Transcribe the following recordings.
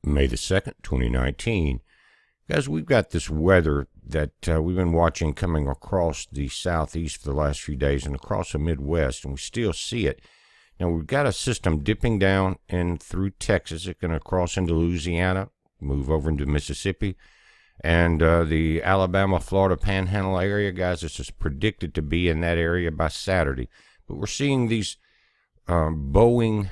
May the 2nd, 2019. Guys, we've got this weather that we've been watching coming across the southeast for the last few days and across the Midwest, and we still see it. Now, we've got a system dipping down and through Texas. It's going to cross into Louisiana, move over into Mississippi, and the Alabama, Florida Panhandle area. Guys, this is predicted to be in that area by Saturday. But we're seeing these bowing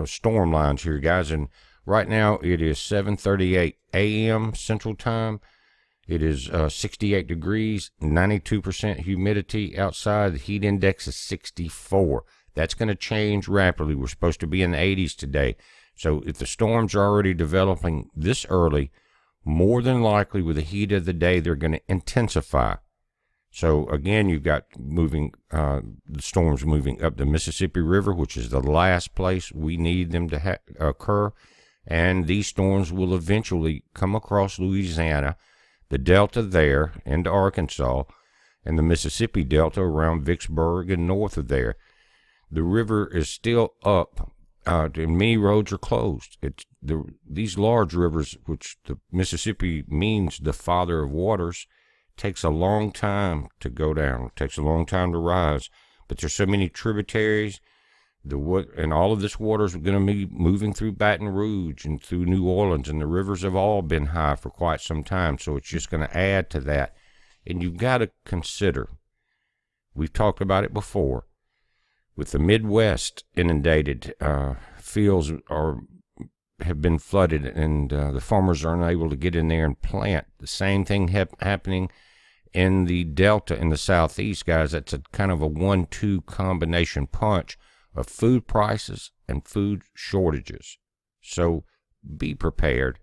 storm lines here, guys, and right now it is 7:38 a.m. Central Time. It is 68 degrees, 92% humidity outside. The heat index is 64. That's going to change rapidly. We're supposed to be in the 80s today. So if the storms are already developing this early, more than likely with the heat of the day, they're going to intensify. So again, you've got the storms moving up the Mississippi River, which is the last place we need them to occur. And these storms will eventually come across Louisiana, the Delta there, into Arkansas, and the Mississippi Delta around Vicksburg and north of there. The river is still up, and many roads are closed. These large rivers, which the Mississippi means the father of waters, takes a long time to go down. It takes a long time to rise. But there's so many tributaries. And all of this water is going to be moving through Baton Rouge and through New Orleans, and the rivers have all been high for quite some time, so it's just going to add to that. And you've got to consider, we've talked about it before, with the Midwest inundated, fields have been flooded, and the farmers are unable to get in there and plant. The same thing happening in the Delta in the Southeast, guys. That's a kind of a 1-2 combination punch of food prices and food shortages. So be prepared.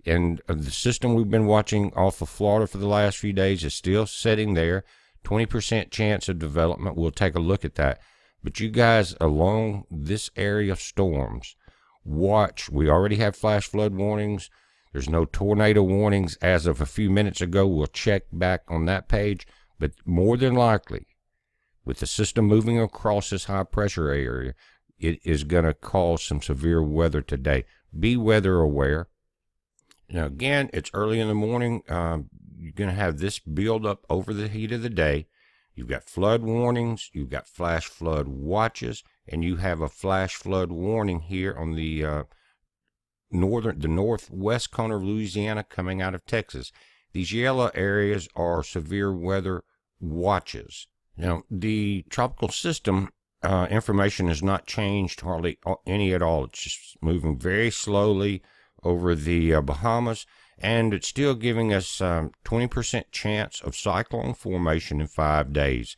And the system we've been watching off of Florida for the last few days is still sitting there. 20% chance of development. We'll take a look at that. But you guys along this area of storms, watch. We already have flash flood warnings. There's no tornado warnings as of a few minutes ago. We'll check back on that page. But more than likely, with the system moving across this high pressure area, it is going to cause some severe weather today. Be weather aware. Now, again, it's early in the morning. You're going to have this build up over the heat of the day. You've got flood warnings. You've got flash flood watches. And you have a flash flood warning here on the northwest corner of Louisiana coming out of Texas. These yellow areas are severe weather watches. Now, the tropical system information has not changed hardly any at all. It's just moving very slowly over the Bahamas, and it's still giving us 20% chance of cyclone formation in 5 days.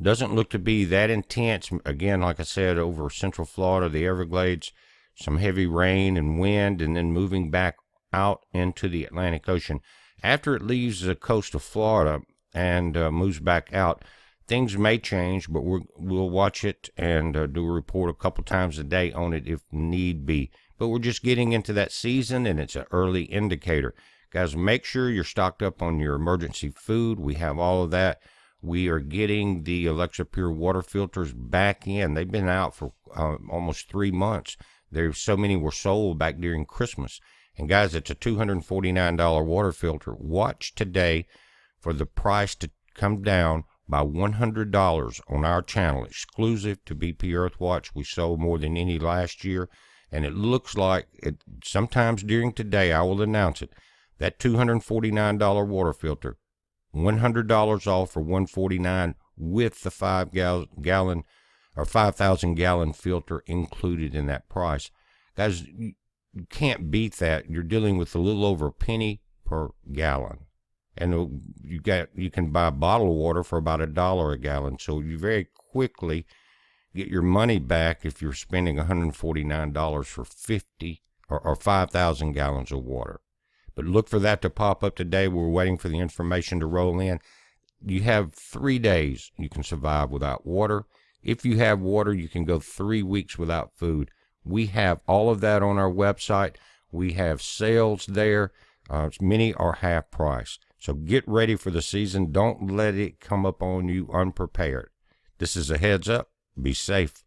Doesn't look to be that intense. Again, like I said, over Central Florida, the Everglades, some heavy rain and wind, and then moving back out into the Atlantic Ocean. After it leaves the coast of Florida and moves back out, things may change, but we'll watch it and do a report a couple times a day on it if need be. But we're just getting into that season, and it's an early indicator. Guys, make sure you're stocked up on your emergency food. We have all of that. We are getting the Alexa Pure water filters back in. They've been out for almost 3 months. There's so many were sold back during Christmas. And guys, it's a $249 water filter. Watch today for the price to come down by $100 on our channel, exclusive to BP Earthwatch. We sold more than any last year, and it looks like sometimes during today I will announce it. That $249 water filter, $100 off for $149 with the 5,000 gallon filter included in that price. Guys, you can't beat that. You're dealing with a little over a penny per gallon. And you can buy a bottle of water for about $1 a gallon. So you very quickly get your money back if you're spending $149 for 50 or 5,000 gallons of water. But look for that to pop up today. We're waiting for the information to roll in. You have 3 days you can survive without water. If you have water, you can go 3 weeks without food. We have all of that on our website. We have sales there. Many are half price. So get ready for the season. Don't let it come up on you unprepared. This is a heads up. Be safe.